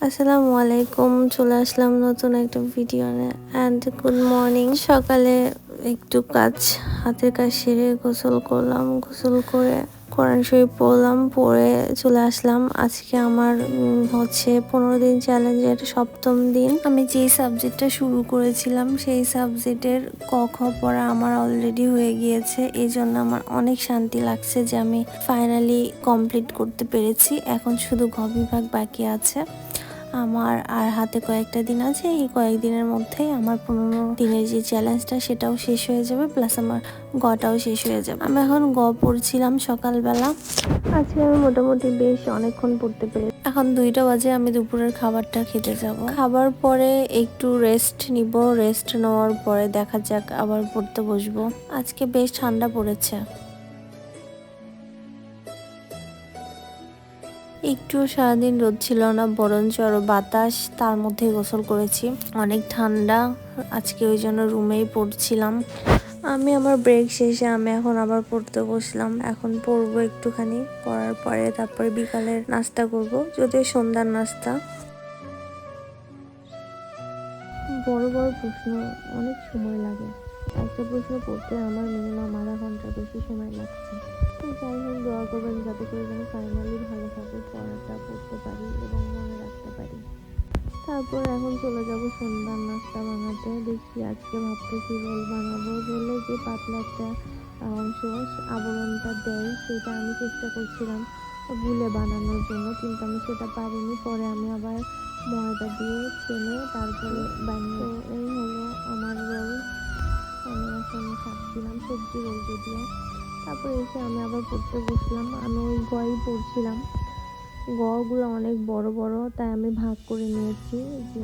আসসালামু আলাইকুম, চলে আসলাম নতুন একটা ভিডিও নিয়ে। And good morning. সকালে একটু হাতের কাজ সেরে গোসল করলাম, গোসল করে কোরআন শরীফ পড়লাম, পড়ে চলে আসলাম। আজকে আমার হচ্ছে 15 দিন চ্যালেঞ্জের 7ম দিন। আমি যেই সাবজেক্টটা শুরু করেছিলাম সেই সাবজেক্টের ক খ পড়া আমার অলরেডি হয়ে গিয়েছে। এই জন্য আমার অনেক শান্তি লাগছে যে আমি ফাইনালি কমপ্লিট করতে পেরেছি। এখন শুধু ঘ বিভাগ বাকি আছে। আমার আর হাতে কয়েকটা দিন আছে, এই কয়েকদিনের মধ্যেই আমার 15 দিনের যে চ্যালেঞ্জটা সেটাও শেষ হয়ে যাবে, প্লাস আমার গটাও শেষ হয়ে যাবে। আমি এখন পড়ছিলাম সকালবেলা। আজকে আমি মোটামুটি বেশ অনেকক্ষণ পড়তে পেরেছি। এখন 2টা বাজে, আমি দুপুরের খাবারটা খেতে যাব। খাবার পরে একটু রেস্ট নিব, রেস্ট নেওয়ার পরে দেখা যাক আবার পড়তে বসবো। আজকে বেশ ঠান্ডা পড়েছে। একটু সারাদিন রোদ ছিল না, বরঞ্চ আরো বাতাস, তার মধ্যে গোসল করেছি। অনেক ঠান্ডা আজকে, ওই জন্য রুমেই পড়ছিলাম। আমি আমার ব্রেক শেষে আমি এখন আবার পড়তে বসলাম। এখন পড়বো একটুখানি, পড়ার পরে তারপরে বিকালের নাস্তা করব, যদিও সন্ধ্যার নাস্তা। বড় বড় প্রশ্ন অনেক সময় লাগে। একটা প্রশ্ন পড়তে আমার মিনিমাম আধা ঘন্টার বেশি সময় লাগছে। তো যাই হোক, দোয়া করবেন যাতে করে যেন ফাইনালি ভালোভাবে পড়াটা পড়তে পারি এবং মনে রাখতে পারি। তারপর এখন চলে যাব সন্ধ্যার নাস্তা বানাতে। দেখি আজকে ভাবতেছি রোল বানাবো। রোলে যে পাতলা একটা অংশ আবরণটা দেয়, সেটা আমি চেষ্টা করছিলাম গুলে বানানোর জন্য, কিন্তু আমি সেটা পারিনি। পরে আমি আবার ময়দা দিয়ে ছেনে তারপরে বানিয়ে। এই হলো আমার রোল। আমি এখন খাচ্ছিলাম সবজি রোল যদিও। তারপরে এসে আমি আবার পড়তে বসলাম। আমি ওই গই পড়ছিলাম। গগুলো অনেক বড় বড়, তাই আমি ভাগ করে নিয়েছি যে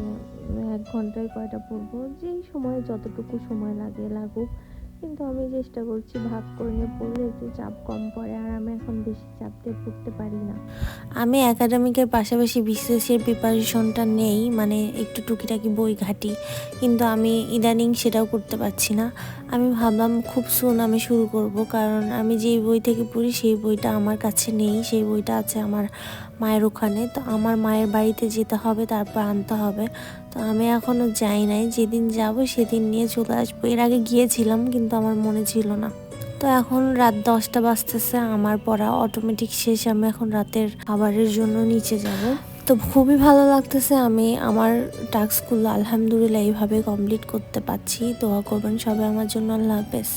1 ঘন্টায় কয়টা পড়বো, যেই সময় যতটুকু সময় লাগুক। কিন্তু আমি চেষ্টা করছি ভাগ করে নিয়ে পড়লে একটু চাপ কম পড়ে, আর আমি এখন বেশি চাপ দিয়ে পড়তে পারি না। আমি একাডেমিকের পাশাপাশি বিসিএস এর প্রিপারেশনটা নেই, মানে একটু টুকিটাকি বই ঘাটি, কিন্তু আমি ইদানিং সেটাও করতে পারছি না। আমি ভাবলাম খুব সুন আমি শুরু করব, কারণ আমি যেই বই থেকে পড়ি সেই বইটা আমার কাছে নেই। সেই বইটা আছে আমার মায়ের ওখানে, তো আমার মায়ের বাড়িতে যেতে হবে, তারপর আনতে হবে। তো আমি এখনও যাই নাই, যেদিন যাব সেদিন নিয়ে চলে আসবো। এর আগে গিয়েছিলাম কিন্তু আমার মনে ছিল না। তো এখন রাত 10টা বাজতেছে, আমার পড়া অটোমেটিক শেষ। আমি এখন রাতের খাবারের জন্য নিচে যাব। তো খুবই ভালো লাগতেছে, আমি আমার টাস্কগুলো আলহামদুলিল্লাহ এইভাবে কমপ্লিট করতে পারছি। দোয়া করবেন সবাই আমার জন্য। আল্লাহ হাফেজ।